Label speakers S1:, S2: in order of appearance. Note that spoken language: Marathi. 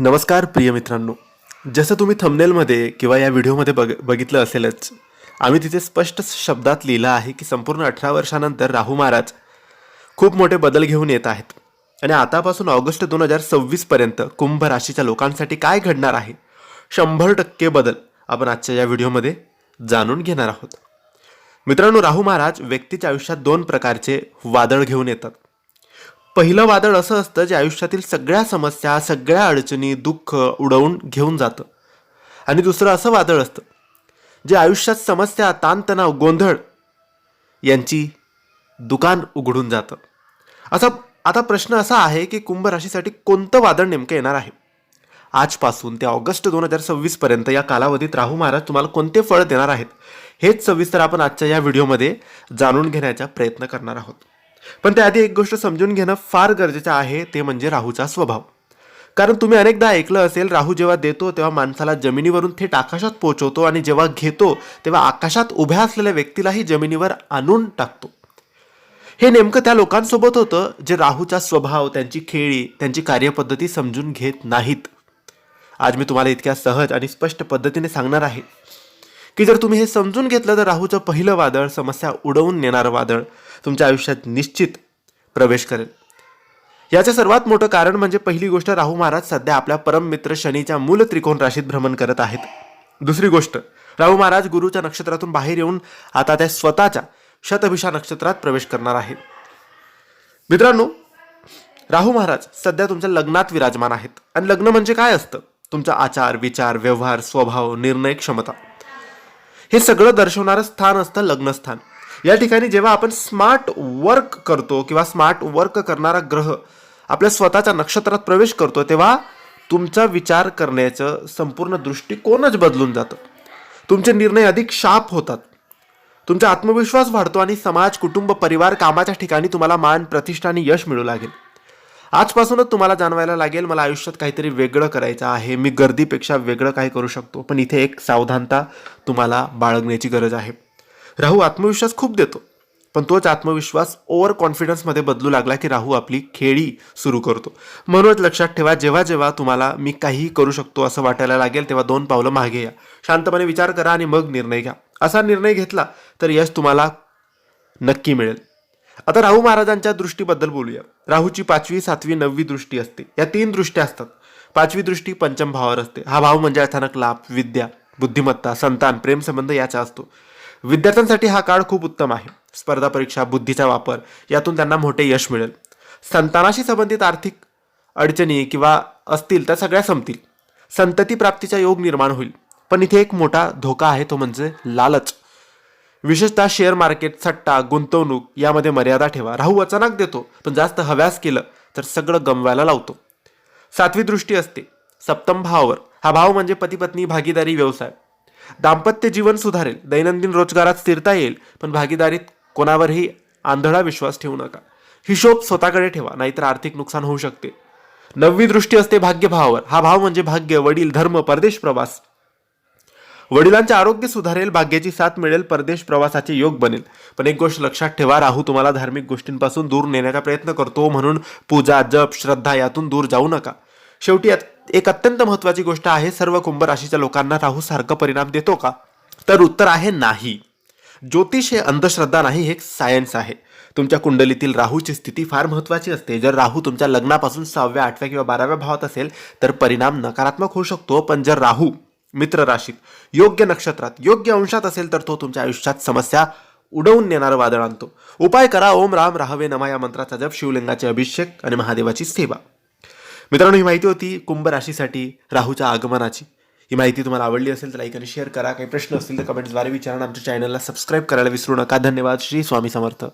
S1: नमस्कार प्रिय मित्रांनो. जसं तुम्ही थंबनेलमध्ये किंवा या व्हिडिओमध्ये बघितलं असेलच, आम्ही तिथे स्पष्ट शब्दात लिहिलं आहे की संपूर्ण 18 वर्षानंतर राहू महाराज खूप मोठे बदल घेऊन येत आहेत. आणि आतापासून ऑगस्ट 2026 पर्यंत कुंभ राशीच्या लोकांसाठी काय घडणार आहे, 100% बदल आपण आजच्या या व्हिडिओमध्ये जाणून घेणार आहोत. मित्रांनो, राहू महाराज व्यक्तीच्या आयुष्यात दोन प्रकारचे वादळ घेऊन येतात. पहिलं वादळ असं असतं जे आयुष्यातील सगळ्या समस्या, सगळ्या अडचणी, दुःख उडवून घेऊन जातं. आणि दुसरं असं वादळ असतं जे आयुष्यात समस्या, ताणतणाव, गोंधळ यांची दुकान उघडून जातं. आता प्रश्न असा आहे की कुंभ राशीसाठी कोणतं वादळ नेमकं येणार आहे. आजपासून ते ऑगस्ट 2026 पर्यंत या कालावधीत राहू महाराज तुम्हाला कोणते फळ देणार आहेत, हेच सविस्तर आपण आजच्या या व्हिडिओमध्ये जाणून घेण्याचा प्रयत्न करणार आहोत. पण त्याआधी एक गोष्ट समजून घेणं फार गरजेचं आहे, ते म्हणजे राहूचा स्वभाव. कारण तुम्ही अनेकदा ऐकलं असेल, राहू जेव्हा देतो तेव्हा माणसाला जमिनीवरून थेट आकाशात पोहोचवतो, आणि जेव्हा घेतो तेव्हा आकाशात उभ्या असलेल्या व्यक्तीलाही जमिनीवर आणून टाकतो. हे नेमकं त्या लोकांसोबत होतं जे राहूचा स्वभाव, त्यांची खेळी, त्यांची कार्यपद्धती समजून घेत नाहीत. आज मी तुम्हाला इतक्या सहज आणि स्पष्ट पद्धतीने सांगणार आहे की जर तुम्ही हे समजून घेतलं तर राहूचं पहिलं वादळ, समस्या उडवून नेणारं वादळ, तुमच्या आयुष्यात निश्चित प्रवेश करेल. याचं सर्वात मोठं कारण म्हणजे पहिली गोष्ट, राहू महाराज सध्या आपल्या परम मित्र शनीच्या मूल त्रिकोण राशीत भ्रमण करत आहेत. दुसरी गोष्ट, राहू महाराज गुरुच्या नक्षत्रातून बाहेर येऊन आता त्या स्वतःच्या शतभिषा नक्षत्रात प्रवेश करणार आहेत. मित्रांनो, राहू महाराज सध्या तुमच्या लग्नात विराजमान आहेत. आणि लग्न म्हणजे काय असतं? तुमचा आचार, विचार, व्यवहार, स्वभाव, निर्णय क्षमता हे सगळं दर्शवणारं स्थान असतं लग्नस्थान. या ठिकाणी जेव्हा आपण स्मार्ट वर्क करतो किंवा स्मार्ट वर्क करणारा ग्रह आपल्या स्वतःच्या नक्षत्रात प्रवेश करतो, तेव्हा तुमचा विचार करण्याचं संपूर्ण दृष्टिकोनच बदलून जातं. तुमचे निर्णय अधिक शार्प होतात, तुमचा आत्मविश्वास वाढतो, आणि समाज, कुटुंब, परिवार, कामाच्या ठिकाणी तुम्हाला मान, प्रतिष्ठा आणि यश मिळू लागेल. आजपासूनच तुम्हाला जाणवायला लागेल, मला आयुष्यात काहीतरी वेगळं करायचं आहे, मी गर्दीपेक्षा वेगळं काय करू शकतो. पण इथे एक सावधानता तुम्हाला बाळगण्याची गरज आहे. राहू आत्मविश्वास खूप देतो, पण तोच आत्मविश्वास ओव्हर कॉन्फिडन्समध्ये बदलू लागला की राहू आपली खेळी सुरू करतो. म्हणूनच लक्षात ठेवा, जेव्हा जेव्हा तुम्हाला मी काहीही करू शकतो असं वाटायला लागेल, तेव्हा 2 पावलं मागे या, शांतपणे विचार करा आणि मग निर्णय घ्या. असा निर्णय घेतला तर यश तुम्हाला नक्की मिळेल. आता राहू महाराजांच्या दृष्टीबद्दल बोलूया. राहूची 5वी, 7वी, 9वी दृष्टी असते. या 3 दृष्ट्या असतात. 5वी दृष्टी पंचम भावावर असते. हा भाव म्हणजे अचानक लाभ, विद्या, बुद्धिमत्ता, संतान, प्रेमसंबंध याचा असतो. विद्यार्थ्यांसाठी हा काळ खूप उत्तम आहे. स्पर्धा परीक्षा, बुद्धीचा वापर यातून त्यांना मोठे यश मिळेल. संतानाशी संबंधित आर्थिक अडचणी किंवा असतील तर सगळ्या संपतील. संतती प्राप्तीचा योग निर्माण होईल. पण इथे एक मोठा धोका आहे, तो म्हणजे लालच. विशेषतः शेअर मार्केट, सट्टा, गुंतवणूक यामध्ये मर्यादा ठेवा. राहू अचानक देतो, पण जास्त हव्यास केलं तर सगळं गमवायला लावतो. 7वी दृष्टी असते सप्तम भावावर. हा भाव म्हणजे पती पत्नी, भागीदारी, व्यवसाय. दाम्पत्य जीवन सुधारेल, दैनंदिन रोजगारात स्थिरता येईल, पण भागीदारीत कोणावरही आंधळा विश्वास ठेवू नका. हिशोब स्वतःकडे ठेवा, नाहीतर आर्थिक नुकसान होऊ शकते. 9वी दृष्टी असते भाग्य भावावर. हा भाव म्हणजे भाग्य, वडील, धर्म, परदेश प्रवास. वडिलांचे आरोग्य सुधारेल, भाग्याची साथ मिळेल, परदेश प्रवासाचे योग बनेल. पण एक गोष्ट लक्षात ठेवा, राहू तुम्हाला धार्मिक गोष्टींपासून दूर नेण्याचा प्रयत्न करतो, म्हणून पूजा, जप, श्रद्धा यातून दूर जाऊ नका. शेवटी एक अत्यंत महत्त्वाची गोष्ट आहे, सर्व कुंभ राशीच्या लोकांना राहू सारखा परिणाम देतो का? तर उत्तर आहे नाही. ज्योतिष हे अंधश्रद्धा नाही, हे एक सायन्स आहे. तुमच्या कुंडलीतील राहूची स्थिती फार महत्त्वाची असते. जर राहू तुमच्या लग्नापासून 6व्या, 8व्या किंवा 12व्या भावात असेल तर परिणाम नकारात्मक होऊ शकतो. पण जर राहू मित्र राशीत, योग्य नक्षत्रात, योग्य अंशात असेल तर तो तुमच्या आयुष्यात समस्या उडवून नेणारं वादळ आणतो. उपाय करा, ओम राम राहवे नमा या मंत्राचा जप, शिवलिंगाचे अभिषेक आणि महादेवाची सेवा. मित्रांनो, ही माहिती होती कुंभ राशीसाठी राहूच्या आगमनाची. ही माहिती तुम्हाला आवडली असेल तर लाईक आणि शेअर करा. काही प्रश्न असतील तर कमेंट्सद्वारे विचारा. आमच्या चॅनलला सबस्क्राईब करायला विसरू नका. धन्यवाद. श्री स्वामी समर्थ.